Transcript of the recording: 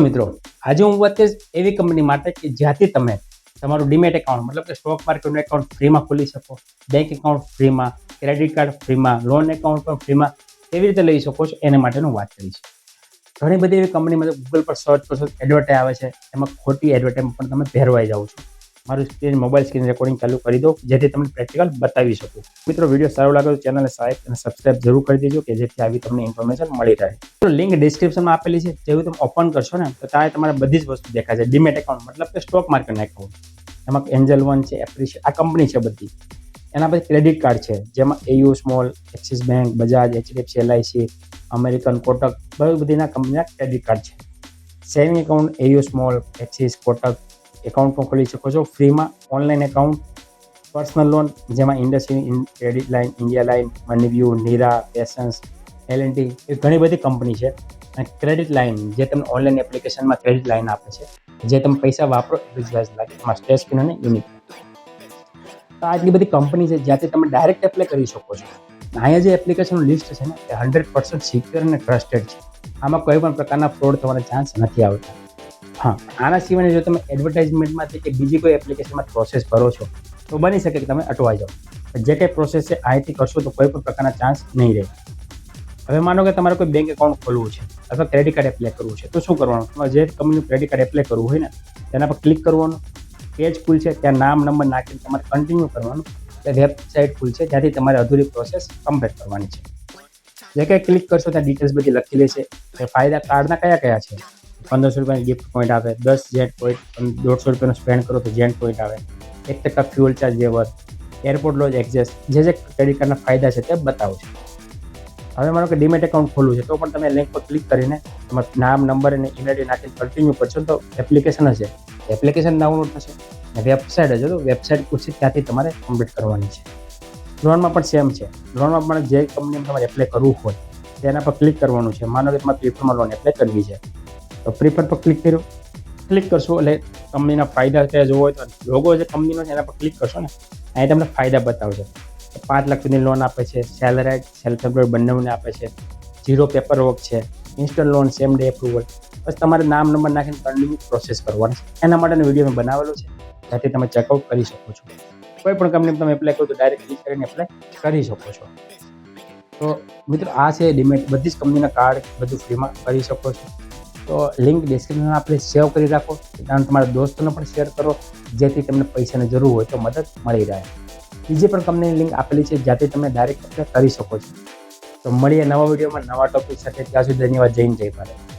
મિત્રો, આજે હું વાત કરીશ એવી કંપની માટે કે જ્યાંથી તમે તમારું ડીમેટ એકાઉન્ટ મતલબ કે સ્ટોક માર્કેટનું એકાઉન્ટ ફ્રીમાં ખોલી શકો, બેંક એકાઉન્ટ ફ્રીમાં, ક્રેડિટ કાર્ડ ફ્રીમાં, લોન એકાઉન્ટ પણ ફ્રીમાં કેવી રીતે લઈ શકો છો એના માટેનું વાત કરીશ. ઘણી બધી એવી કંપનીમાં ગૂગલ પર સર્ચ કરશો એડવર્ટાઈઝ આવે છે, એમાં ખોટી એડવર્ટાઈઝ પણ તમે ભેરવાઈ જાઓ છો. મારું મોબાઈલ સ્ક્રીન રેકોર્ડિંગ ચાલુ કરી દો જેથી તમને પ્રેક્ટિકલ બતાવી શકું. મિત્રો, વિડીયો સારો લાગે તો ચેનલને લાઈક અને સબસ્ક્રાઇબ જરૂર કરી દેજો કે જેથી આવી તમને ઇન્ફોર્મેશન મળી રહે. તો લિંક ડિસ્ક્રિપ્શનમાં આપેલી છે, જેવું તમે ઓપન કરશો ને તો ત્યાં તમારે બધી જ વસ્તુ દેખાય છે. ડીમેટ એકાઉન્ટ મતલબ કે સ્ટોક માર્કેટના એકાઉન્ટ, એમાં એન્જલ વન છે, એપ્રિશિએટ, આ કંપની છે બધી. એના પછી ક્રેડિટ કાર્ડ છે, જેમાં AU small, Axis bank, Bajaj, HDFC, LIC, American, Kotak, બધીના કંપનીના ક્રેડિટ કાર્ડ છે. Saving account AU small, Axis, Kotak account પણ ખોલી શકો છો ફ્રીમાં. ઓનલાઈન એકાઉન્ટ, પર્સનલ લોન, જેમાં IndusInd, credit line, India line, Moneyview, Nira, PaySense, L&T, એ ઘણી બધી કંપની છે. અને ક્રેડિટ લાઇન જે તમને ઓનલાઈન એપ્લિકેશનમાં ક્રેડિટ લાઇન આપે છે, જે તમે પૈસા વાપરો એટલું જ વ્યાજ લાગે, એમાં સ્ટેજ પિન અને યુનિટ. તો આટલી બધી કંપની છે જ્યાંથી તમે ડાયરેક્ટ એપ્લાય કરી શકો છો. અહીંયા જે એપ્લિકેશનનું લિસ્ટ છે ને એ 100% સિક્યોર અને ટ્રસ્ટેડ છે. આમાં કોઈ પણ પ્રકારના ફ્રોડ થવાના ચાન્સ નથી આવતા. હા, આના સિવાય જો તમે એડવર્ટાઇઝમેન્ટમાંથી કે બીજી કોઈ એપ્લિકેશનમાં પ્રોસેસ કરો છો તો બની શકે કે તમે અટવાઈ જાઓ. જે કંઈ પ્રોસેસ છે અહીંથી કરશો તો કોઈ પણ પ્રકારના ચાન્સ નહીં રહે. હવે માનો કે તમારે કોઈ બેંક એકાઉન્ટ ખોલવું છે અથવા ક્રેડિટ કાર્ડ એપ્લાય કરવું છે તો શું કરવાનું? તમારે જે કંપનીનું ક્રેડિટ કાર્ડ એપ્લાય કરવું હોય ને તેના પર ક્લિક કરવાનું. પેજ ખુલ છે, ત્યાં નામ નંબર નાખીને તમારે કન્ટિન્યુ કરવાનું. તે વેબસાઇટ ખુલ છે, ત્યાંથી તમારે અધૂરી પ્રોસેસ કમ્પ્લીટ કરવાની છે. જે કંઈ ક્લિક કરશો ત્યાં ડિટેલ્સ બધી લખી લેશે. કે ફાયદા કાર્ડના કયા કયા છે. 1500 રૂપિયાની ગિફ્ટ પોઈન્ટ આવે, 10 જેટ પોઈન્ટ, 150 રૂપિયાનો સ્પેન્ડ કરો તો જેટ પોઈન્ટ આવે, 1% fuel charge waiver, airport lodge access, જે ક્રેડિટ કાર્ડના ફાયદા છે તે બતાવો છે. હવે માનો કે ડીમેટ એકાઉન્ટ ખોલવું છે તો પણ તમે લિંક પર ક્લિક કરીને તમારું નામ, નંબર અને ઈમેલ આઈડી નાખીને કન્ટિન્યુ કરશો તો એપ્લિકેશન હશે, એપ્લિકેશન ડાઉનલોડ થશે. અને વેબસાઇટ હશે તો વેબસાઇટ પૂછશે, ત્યાંથી તમારે કમ્પ્લીટ કરવાની છે. લોનમાં પણ સેમ છે. લોનમાં પણ જે કંપનીમાં તમારે એપ્લાય કરવું હોય તેના પર ક્લિક કરવાનું છે. માનો કે તમારે પ્રીફરમાં લોન એપ્લાય કરવી છે તો પ્રીફર પર ક્લિક કરશો એટલે કંપનીના ફાયદા કયા જોવો હોય તો લોગો જે કંપનીનો છે એના પર ક્લિક કરશો ને અહીં તમને ફાયદા બતાવશે. 5 લાખ સુધીની લોન આપે છે, સેલરાઇટ, સેલ્ફ એમ્પ્લોયડ બંનેને આપે છે, 0 પેપર વર્ક છે, instant loan, same day approval. બસ તમારે નામ નંબર નાખીને કન્ટિન્યુ પ્રોસેસ કરવાની છે. એના માટેનો વિડીયો મેં બનાવેલો છે, ત્યાંથી તમે ચેકઆઉટ કરી શકો છો. કોઈ પણ કંપની તમે એપ્લાય કરો તો ડાયરેક્ટ ક્લિક કરીને એપ્લાય કરી શકો છો. તો મિત્રો, આ છે ડીમેટ, બધી જ કંપનીના કાર્ડ બધું ફ્રીમાં કરી શકો છો. તો લિંક ડિસ્ક્રિપ્શનમાં આપણે સેવ કરી રાખો, તમારા દોસ્તોને પણ શેર કરો જેથી તમને પૈસાની જરૂર હોય તો મદદ મળી રહે. બીજી પણ કંપનીની લિંક આપેલી છે જ્યાંથી તમે ડાયરેક્ટ એપ્લાય કરી શકો છો. તો મળીએ નવા વિડીયોમાં નવા ટોપિક સાથે. ત્યાં સુધી ધન્યવાદ. જય હિન્દ, જય ભારત.